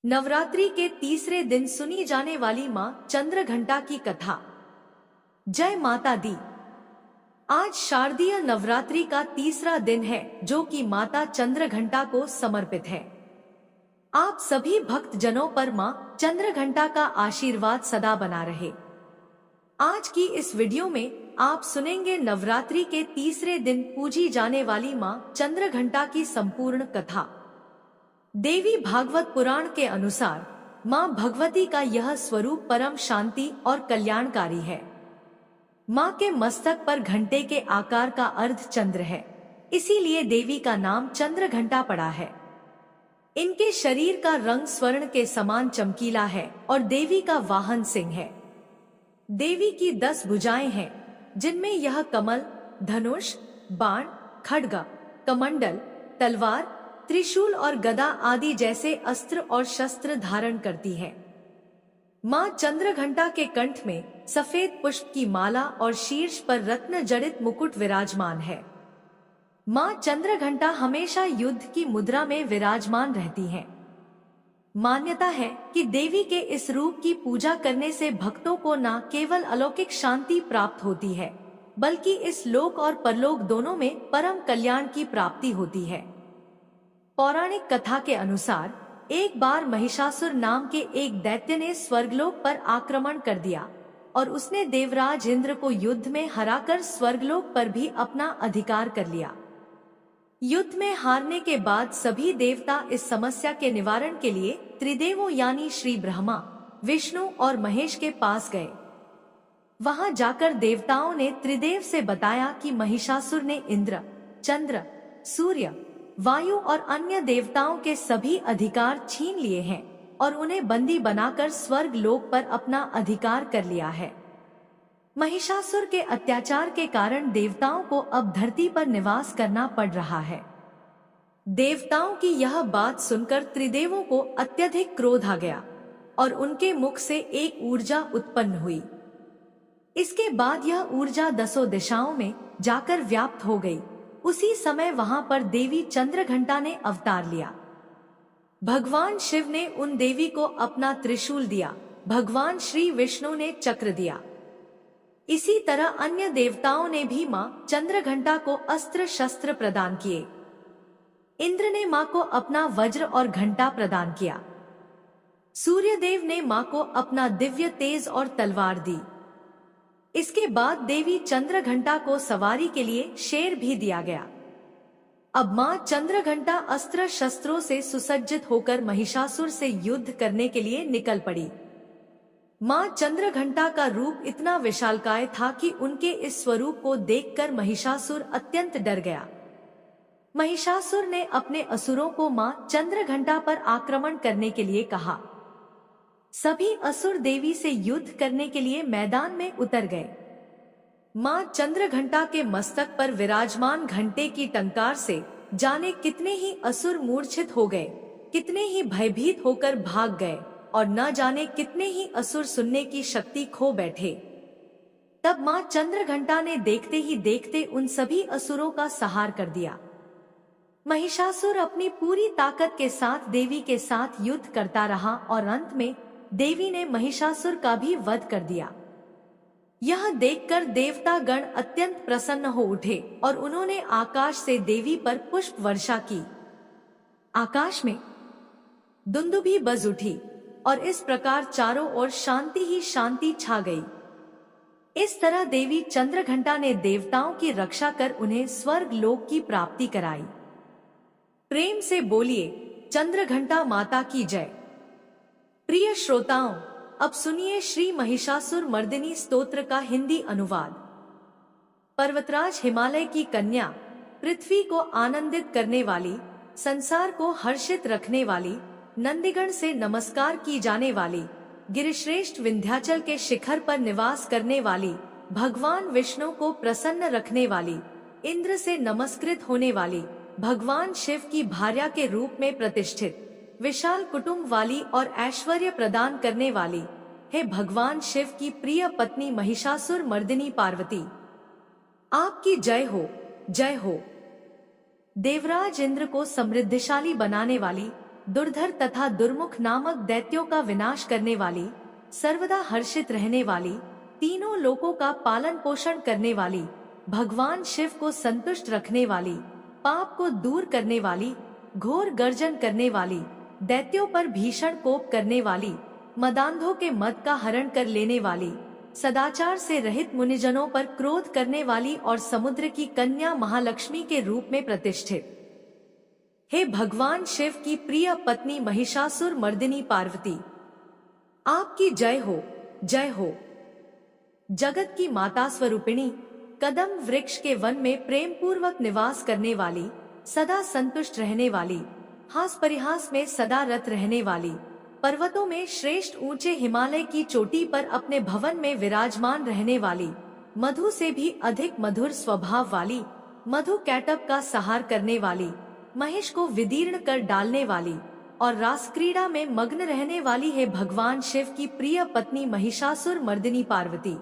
नवरात्रि के तीसरे दिन सुनी जाने वाली मां चंद्रघंटा की कथा। जय माता दी। आज शारदीय नवरात्रि का तीसरा दिन है जो कि माता चंद्रघंटा को समर्पित है। आप सभी भक्त जनों पर मां चंद्रघंटा का आशीर्वाद सदा बना रहे। आज की इस वीडियो में आप सुनेंगे नवरात्रि के तीसरे दिन पूजी जाने वाली मां चंद्रघंटा की संपूर्ण कथा। देवी भागवत पुराण के अनुसार मां भगवती का यह स्वरूप परम शांति और कल्याणकारी है। मां के मस्तक पर घंटे के आकार का अर्ध चंद्र है, इसीलिए देवी का नाम चंद्रघंटा पड़ा है। इनके शरीर का रंग स्वर्ण के समान चमकीला है और देवी का वाहन सिंह है। देवी की 10 भुजाएं हैं, जिनमें यह कमल, धनुष, बाण, खड्ग, कमंडल, तलवार, त्रिशूल और गदा आदि जैसे अस्त्र और शस्त्र धारण करती है। मां चंद्रघंटा के कंठ में सफेद पुष्प की माला और शीर्ष पर रत्न जड़ित मुकुट विराजमान है। मां चंद्रघंटा हमेशा युद्ध की मुद्रा में विराजमान रहती हैं। मान्यता है कि देवी के इस रूप की पूजा करने से भक्तों को न केवल अलौकिक शांति प्राप्त होती है, बल्कि इस लोक और परलोक दोनों में परम कल्याण की प्राप्ति होती है। पौराणिक कथा के अनुसार एक बार महिषासुर नाम के एक दैत्य ने स्वर्गलोक पर आक्रमण कर दिया और उसने देवराज इंद्र को युद्ध में हराकर स्वर्गलोक पर भी अपना अधिकार कर लिया। युद्ध में हारने के बाद सभी देवता इस समस्या के निवारण के लिए त्रिदेवों यानी श्री ब्रह्मा, विष्णु और महेश के पास गए। वहां जाकर देवताओं ने त्रिदेव से बताया कि महिषासुर ने इंद्र, चंद्र, सूर्य, वायु और अन्य देवताओं के सभी अधिकार छीन लिए हैं और उन्हें बंदी बनाकर स्वर्ग लोक पर अपना अधिकार कर लिया है। महिषासुर के अत्याचार के कारण देवताओं को अब धरती पर निवास करना पड़ रहा है। देवताओं की यह बात सुनकर त्रिदेवों को अत्यधिक क्रोध आ गया और उनके मुख से एक ऊर्जा उत्पन्न हुई। इसके बाद यह ऊर्जा 10 दिशाओं में जाकर व्याप्त हो गई। उसी समय वहां पर देवी चंद्रघंटा ने अवतार लिया। भगवान शिव ने उन देवी को अपना त्रिशूल दिया, भगवान श्री विष्णु ने चक्र दिया। इसी तरह अन्य देवताओं ने भी मां चंद्रघंटा को अस्त्र शस्त्र प्रदान किए। इंद्र ने मां को अपना वज्र और घंटा प्रदान किया। सूर्यदेव ने मां को अपना दिव्य तेज और तलवार दी। इसके बाद देवी चंद्रघंटा को सवारी के लिए शेर भी दिया गया। अब मां चंद्रघंटा अस्त्र शस्त्रों से सुसज्जित होकर महिषासुर से युद्ध करने के लिए निकल पड़ी। मां चंद्रघंटा का रूप इतना विशालकाय था कि उनके इस स्वरूप को देखकर महिषासुर अत्यंत डर गया। महिषासुर ने अपने असुरों को मां चंद्रघंटा पर आक्रमण करने के लिए कहा। सभी असुर देवी से युद्ध करने के लिए मैदान में उतर गए। मां चंद्रघंटा के मस्तक पर विराजमान घंटे की टंकार से जाने कितने ही असुर मूर्छित हो गए, कितने ही भयभीत होकर भाग गए और न जाने कितने ही असुर सुनने की शक्ति खो बैठे। तब मां चंद्रघंटा ने देखते ही देखते उन सभी असुरों का संहार कर दिया। महिषासुर अपनी पूरी ताकत के साथ देवी के साथ युद्ध करता रहा और अंत में देवी ने महिषासुर का भी वध कर दिया। यह देखकर देवता गण अत्यंत प्रसन्न हो उठे और उन्होंने आकाश से देवी पर पुष्प वर्षा की। आकाश में दुंदुभी बज उठी और इस प्रकार चारों ओर शांति ही शांति छा गई। इस तरह देवी चंद्रघंटा ने देवताओं की रक्षा कर उन्हें स्वर्ग लोक की प्राप्ति कराई। प्रेम से बोलिए चंद्रघंटा माता की जय। प्रिय श्रोताओं, अब सुनिए श्री महिषासुर मर्दिनी स्तोत्र का हिंदी अनुवाद। पर्वतराज हिमालय की कन्या, पृथ्वी को आनंदित करने वाली, संसार को हर्षित रखने वाली, नंदीगण से नमस्कार की जाने वाली, गिरिश्रेष्ठ विंध्याचल के शिखर पर निवास करने वाली, भगवान विष्णु को प्रसन्न रखने वाली, इंद्र से नमस्कृत होने वाली, भगवान शिव की भार्या के रूप में प्रतिष्ठित, विशाल कुटुंब वाली और ऐश्वर्य प्रदान करने वाली, हे भगवान शिव की प्रिय पत्नी महिषासुर मर्दिनी पार्वती, आपकी जय हो, जय हो। देवराज इंद्र को समृद्धिशाली बनाने वाली, दुर्धर तथा दुर्मुख नामक दैत्यों का विनाश करने वाली, सर्वदा हर्षित रहने वाली, तीनों लोकों का पालन पोषण करने वाली, भगवान शिव को संतुष्ट रखने वाली, पाप को दूर करने वाली, घोर गर्जन करने वाली, दैत्यों पर भीषण कोप करने वाली, मदांधों के मद का हरण कर लेने वाली, सदाचार से रहित मुनिजनों पर क्रोध करने वाली और समुद्र की कन्या महालक्ष्मी के रूप में प्रतिष्ठित। हे भगवान शिव की प्रिय पत्नी महिषासुर मर्दिनी पार्वती, आपकी जय हो, जय हो। जगत की माता स्वरूपिणी, कदम वृक्ष के वन में प्रेम पूर्वक निवास करने वाली, सदा संतुष्ट रहने वाली, हास परिहास में सदा रत रहने वाली, पर्वतों में श्रेष्ठ ऊंचे हिमालय की चोटी पर अपने भवन में विराजमान रहने वाली, मधु से भी अधिक मधुर स्वभाव वाली, मधु कैटब का सहार करने वाली, महेश को विदीर्ण कर डालने वाली और रास क्रीड़ा में मग्न रहने वाली है भगवान शिव की प्रिय पत्नी महिषासुर मर्दिनी पार्वती,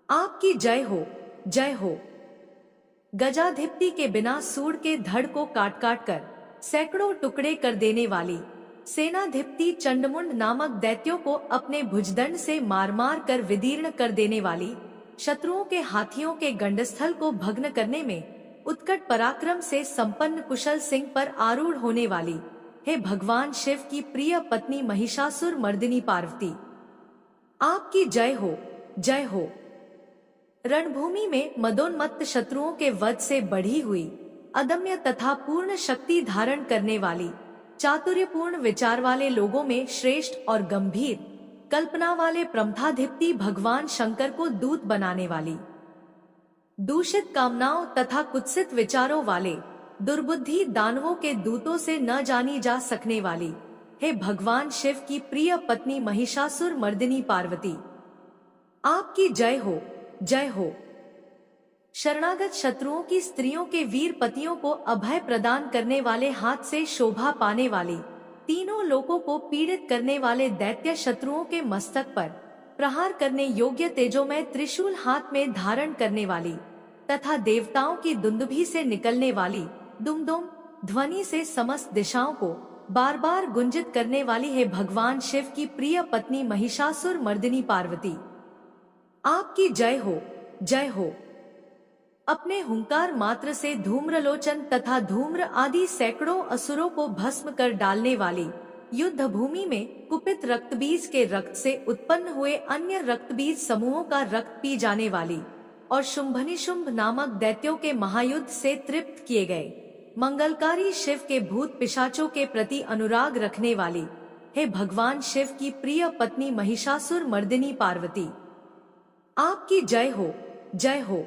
आपकी जय हो, जय हो। गजाधिपति के बिना सूंड के धड़ को काट काट कर सैकड़ों टुकड़े कर देने वाली, सेनाधिपति चंडमुंड नामक दैत्यों को अपने भुजदंड से मार मार कर विदीर्ण कर देने वाली, शत्रुओं के हाथियों के गंडस्थल को भग्न करने में उत्कट पराक्रम से संपन्न कुशल सिंह पर आरूढ़ होने वाली हे भगवान शिव की प्रिय पत्नी महिषासुर मर्दिनी पार्वती, आपकी जय हो, जय हो। रणभूमि में मदोन्मत्त शत्रुओं के वध से बढ़ी हुई, अदम्य तथा पूर्ण शक्ति धारण करने वाली, चातुर्यपूर्ण विचार वाले लोगों में श्रेष्ठ और गंभीर कल्पना वाले प्रमथाधिपति भगवान शंकर को दूत बनाने वाली, दूषित कामनाओं तथा कुत्सित विचारों वाले दुर्बुद्धि दानवों के दूतों से न जानी जा सकने वाली हे भगवान शिव की प्रिय पत्नी महिषासुर मर्दिनी पार्वती, आपकी जय हो, जय हो। शरणागत शत्रुओं की स्त्रियों के वीर पतियों को अभय प्रदान करने वाले, हाथ से शोभा पाने वाली, तीनों लोकों को पीड़ित करने वाले दैत्य शत्रुओं के मस्तक पर प्रहार करने योग्य तेजोमय त्रिशूल हाथ में धारण करने वाली तथा देवताओं की दुंदुभी से निकलने वाली दुमदुम ध्वनि से समस्त दिशाओं को बार बार गुंजित करने वाली है भगवान शिव की प्रिय पत्नी महिषासुर मर्दिनी पार्वती, आपकी जय हो, जय हो। अपने हुंकार मात्र से धूम्रलोचन तथा धूम्र आदि सैकड़ों असुरों को भस्म कर डालने वाली, युद्ध भूमि में कुपित रक्तबीज के रक्त से उत्पन्न हुए अन्य रक्तबीज समूहों का रक्त पी जाने वाली और शुंभनिशुंभ नामक दैत्यों के महायुद्ध से तृप्त किए गए मंगलकारी शिव के भूत पिशाचों के प्रति अनुराग रखने वाली हे भगवान शिव की प्रिय पत्नी महिषासुर मर्दिनी पार्वती, आपकी जय हो, जय हो।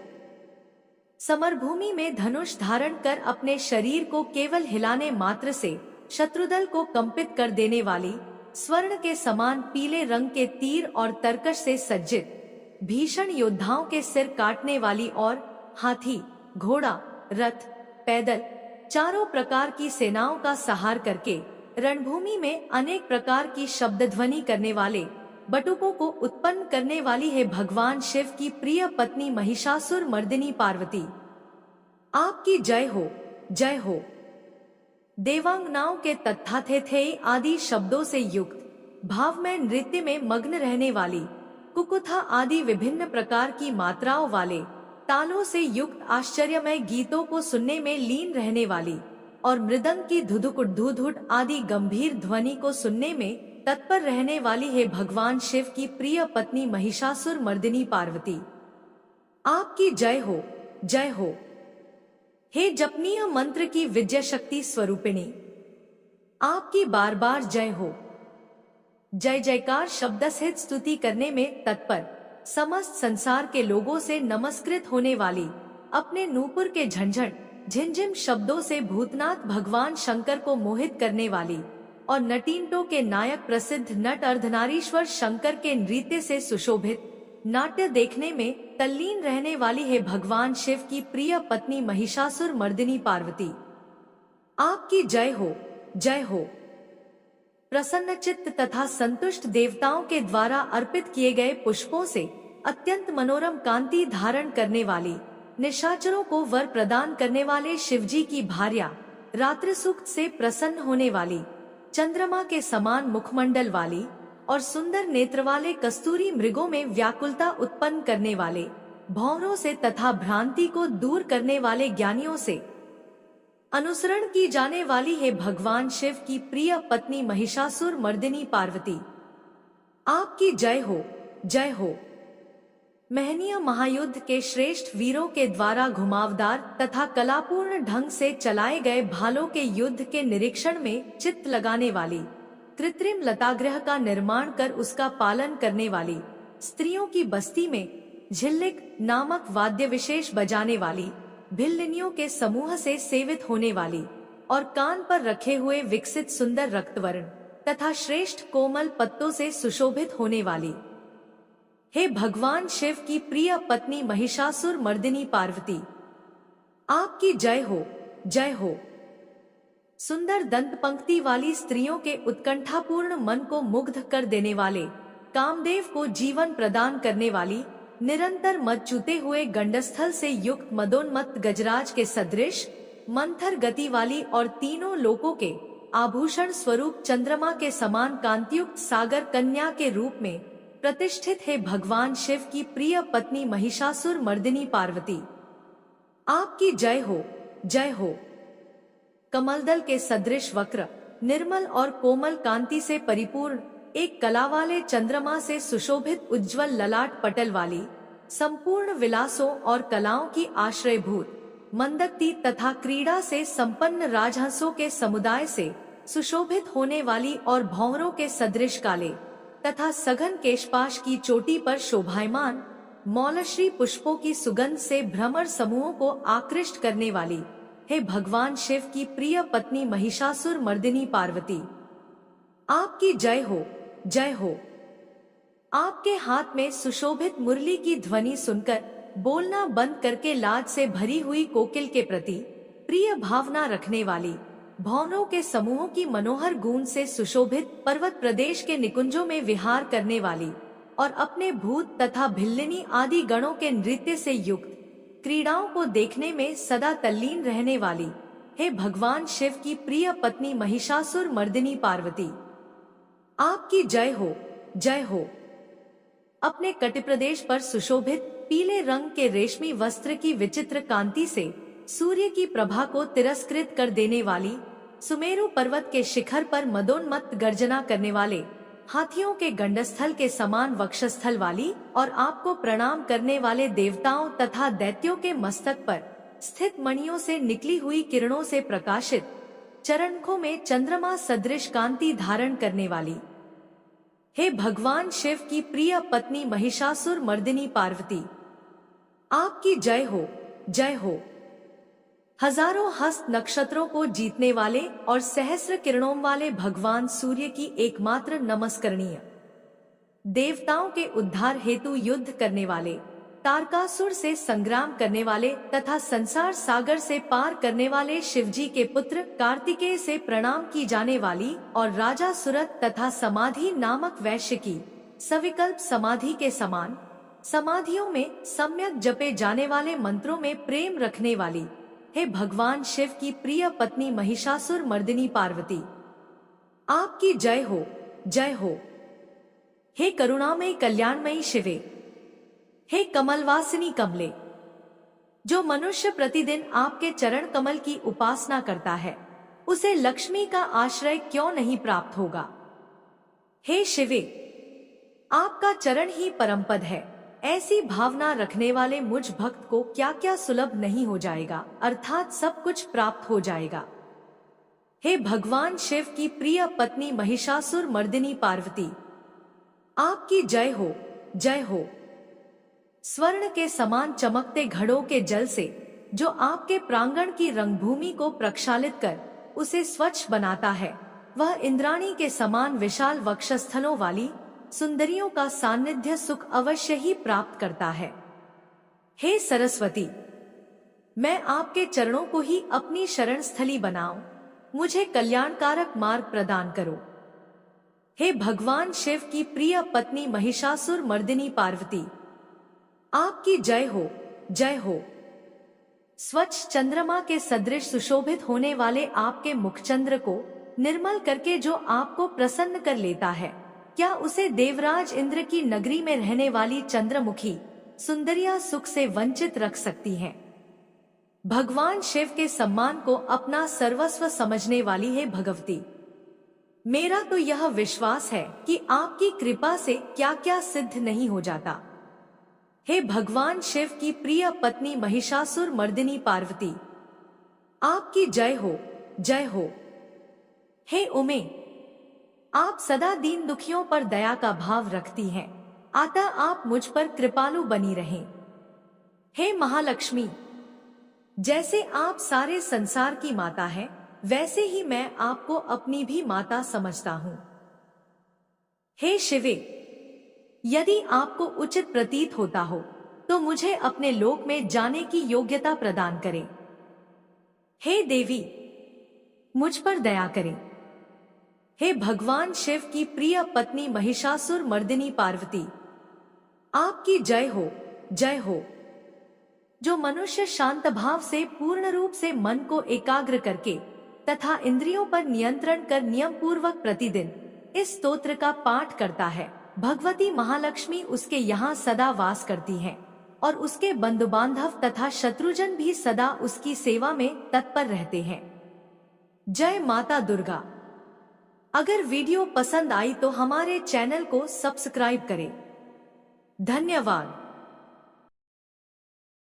समरभूमि में धनुष धारण कर अपने शरीर को केवल हिलाने मात्र से शत्रुदल को कंपित कर देने वाली, स्वर्ण के समान पीले रंग के तीर और तरकश से सज्जित भीषण योद्धाओं के सिर काटने वाली और हाथी, घोड़ा, रथ, पैदल चारों प्रकार की सेनाओं का सहार करके रणभूमि में अनेक प्रकार की शब्द ध्वनि करने वाले बटुकों को उत्पन्न करने वाली है भगवान शिव की प्रिय पत्नी महिषासुर मर्दिनी पार्वती, आपकी जय हो, जय हो। देवांगनाओं के तत्थाथेथेई आदि शब्दों से युक्त भाव में नृत्य में मग्न रहने वाली, कुकुथा आदि विभिन्न प्रकार की मात्राओं वाले तालों से युक्त आश्चर्यमय गीतों को सुनने में लीन रहने वाली और मृदंग की धुधुकुट धुधुट आदि गंभीर ध्वनि को सुनने में तत्पर रहने वाली है भगवान शिव की प्रिय पत्नी महिषासुर मर्दिनी पार्वती, आपकी जय हो, जय हो। हे जपनीय मंत्र की विजय शक्ति स्वरूपिणी, आपकी बार बार जय हो। जय जयकार शब्द सहित स्तुति करने में तत्पर समस्त संसार के लोगों से नमस्कृत होने वाली, अपने नूपुर के झंझट झिंझिम शब्दों से भूतनाथ भगवान शंकर को मोहित करने वाली और नटीनटों के नायक प्रसिद्ध नट अर्धनारीश्वर शंकर के नृत्य से सुशोभित नाट्य देखने में तल्लीन रहने वाली है भगवान शिव की प्रिय पत्नी महिषासुर मर्दिनी पार्वती, आपकी जय हो, जय हो। प्रसन्नचित्त तथा संतुष्ट देवताओं के द्वारा अर्पित किए गए पुष्पों से अत्यंत मनोरम कांति धारण करने वाली, निशाचरों को वर प्रदान करने वाले शिवजी की भार्या, रात्रि सूक्त से प्रसन्न होने वाली, चंद्रमा के समान मुखमंडल वाली और सुंदर नेत्र वाले कस्तूरी मृगों में व्याकुलता उत्पन्न करने वाले, भौरों से तथा भ्रांति को दूर करने वाले ज्ञानियों से अनुसरण की जाने वाली है भगवान शिव की प्रिय पत्नी महिषासुर मर्दिनी पार्वती, आपकी जय हो, जय हो। महनीय महायुद्ध के श्रेष्ठ वीरों के द्वारा घुमावदार तथा कलापूर्ण ढंग से चलाए गए भालों के युद्ध के निरीक्षण में चित्त लगाने वाली, कृत्रिम लतागृह का निर्माण कर उसका पालन करने वाली, स्त्रियों की बस्ती में झिल्लिक नामक वाद्य विशेष बजाने वाली, भिल्लिनियों के समूह से सेवित होने वाली और कान पर रखे हुए विकसित सुंदर रक्तवर्ण तथा श्रेष्ठ कोमल पत्तों से सुशोभित होने वाली, हे भगवान शिव की प्रिय पत्नी महिषासुर मर्दिनी पार्वती, आपकी जय हो, जय हो। सुंदर दंत पंक्ति वाली स्त्रियों के उत्कंठापूर्ण मन को मुग्ध कर देने वाले, कामदेव को जीवन प्रदान करने वाली, निरंतर मद चूते हुए गंडस्थल से युक्त मदोन्मत्त गजराज के सदृश मंथर गति वाली और तीनों लोकों के आभूषण स्वरूप चंद्रमा के समान कांतियुक्त सागर कन्या के रूप में प्रतिष्ठित है भगवान शिव की प्रिय पत्नी महिषासुर मर्दिनी पार्वती, आपकी जय हो, जय हो। कमलदल के सदृश वक्र, निर्मल और कोमल कांति से परिपूर्ण एक कला वाले चंद्रमा से सुशोभित उज्ज्वल ललाट पटल वाली, संपूर्ण विलासों और कलाओं की आश्रयभूत, मंदक्ति तथा क्रीड़ा से संपन्न राजहंसों के समुदाय से सुशोभित होने वाली और भौरों के सदृश काले तथा सघन केशपाश की चोटी पर शोभायमान मौलश्री पुष्पों की सुगंध से भ्रमर समूहों को आकृष्ट करने वाली, हे भगवान शिव की प्रिय पत्नी महिषासुर मर्दिनी पार्वती, आपकी जय हो, जय हो। आपके हाथ में सुशोभित मुरली की ध्वनि सुनकर बोलना बंद करके लाज से भरी हुई कोकिल के प्रति प्रिय भावना रखने वाली, भौरों के समूहों की मनोहर गूंज से सुशोभित पर्वत प्रदेश के निकुंजों में विहार करने वाली और अपने भूत तथा भिल्लिनी आदि गणों के नृत्य से युक्त क्रीड़ाओं को देखने में सदा तल्लीन रहने वाली, हे भगवान शिव की प्रिय पत्नी महिषासुर मर्दिनी पार्वती, आपकी जय हो, जय हो। अपने कटिप्रदेश पर सुशोभित पीले रंग के रेशमी वस्त्र की विचित्र कांति से सूर्य की प्रभा को तिरस्कृत कर देने वाली, सुमेरु पर्वत के शिखर पर मदोन्मत्त गर्जना करने वाले, हाथियों के गंडस्थल के समान वक्षस्थल वाली और आपको प्रणाम करने वाले देवताओं तथा दैत्यों के मस्तक पर स्थित मणियों से निकली हुई किरणों से प्रकाशित, चरणखों में चंद्रमा सदृश कांति धारण करने वाली, हे भगवान शिव की प्रिय पत्नी महिषासुर मर्दिनी पार्वती, आपकी जय हो, जय हो। हजारों हस्त नक्षत्रों को जीतने वाले और सहस्र किरणों वाले भगवान सूर्य की एकमात्र नमस्करणीय, देवताओं के उद्धार हेतु युद्ध करने वाले, तारकासुर से संग्राम करने वाले तथा संसार सागर से पार करने वाले शिवजी के पुत्र कार्तिकेय से प्रणाम की जाने वाली और राजा सुरत तथा समाधि नामक वैश्य की सविकल्प समाधि के समान समाधियों में सम्यक जपे जाने वाले मंत्रों में प्रेम रखने वाली, हे भगवान शिव की प्रिय पत्नी महिषासुर मर्दिनी पार्वती, आपकी जय हो, जय हो। हे करुणामयी कल्याणमयी शिवे, हे कमलवासिनी कमले, जो मनुष्य प्रतिदिन आपके चरण कमल की उपासना करता है उसे लक्ष्मी का आश्रय क्यों नहीं प्राप्त होगा। हे शिवे, आपका चरण ही परमपद है, ऐसी भावना रखने वाले मुझ भक्त को क्या क्या सुलभ नहीं हो जाएगा, अर्थात सब कुछ प्राप्त हो जाएगा। हे भगवान शिव की प्रिय पत्नी महिषासुर मर्दिनी पार्वती, आपकी जय हो, जय हो। स्वर्ण के समान चमकते घड़ों के जल से जो आपके प्रांगण की रंगभूमि को प्रक्षालित कर उसे स्वच्छ बनाता है, वह इंद्राणी के समान विशाल वक्षस्थलों वाली सुंदरियों का सान्निध्य सुख अवश्य ही प्राप्त करता है। हे सरस्वती, मैं आपके चरणों को ही अपनी शरण स्थली बनाऊं, मुझे कल्याणकारक मार्ग प्रदान करो। हे भगवान शिव की प्रिय पत्नी महिषासुर मर्दिनी पार्वती, आपकी जय हो, जय हो। स्वच्छ चंद्रमा के सदृश सुशोभित होने वाले आपके मुखचंद्र को निर्मल करके जो आपको प्रसन्न कर लेता है, क्या उसे देवराज इंद्र की नगरी में रहने वाली चंद्रमुखी सुंदरिया सुख से वंचित रख सकती हैं? भगवान शिव के सम्मान को अपना सर्वस्व समझने वाली है भगवती, मेरा तो यह विश्वास है कि आपकी कृपा से क्या क्या सिद्ध नहीं हो जाता। हे भगवान शिव की प्रिय पत्नी महिषासुर मर्दिनी पार्वती, आपकी जय हो, जय हो। हे उमे, आप सदा दीन दुखियों पर दया का भाव रखती हैं, अतः आप मुझ पर कृपालु बनी रहें। हे महालक्ष्मी, जैसे आप सारे संसार की माता हैं, वैसे ही मैं आपको अपनी भी माता समझता हूँ। हे शिवे, यदि आपको उचित प्रतीत होता हो तो मुझे अपने लोक में जाने की योग्यता प्रदान करें। हे देवी, मुझ पर दया करें। हे भगवान शिव की प्रिय पत्नी महिषासुर मर्दिनी पार्वती, आपकी जय हो, जय हो। जो मनुष्य शांत भाव से पूर्ण रूप से मन को एकाग्र करके तथा इंद्रियों पर नियंत्रण कर नियम पूर्वक प्रतिदिन इस स्तोत्र का पाठ करता है, भगवती महालक्ष्मी उसके यहाँ सदा वास करती हैं और उसके बंधु बांधव तथा शत्रुजन भी सदा उसकी सेवा में तत्पर रहते हैं। जय माता दुर्गा। अगर वीडियो पसंद आई तो हमारे चैनल को सब्सक्राइब करें। धन्यवाद।